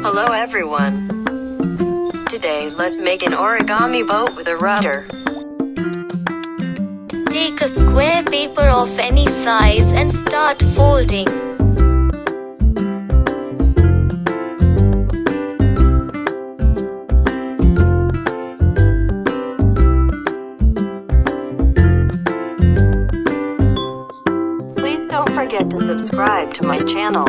Hello everyone. Today let's make an origami boat with a rudder. Take a square paper of any size and start folding. Please don't forget to subscribe to my channel.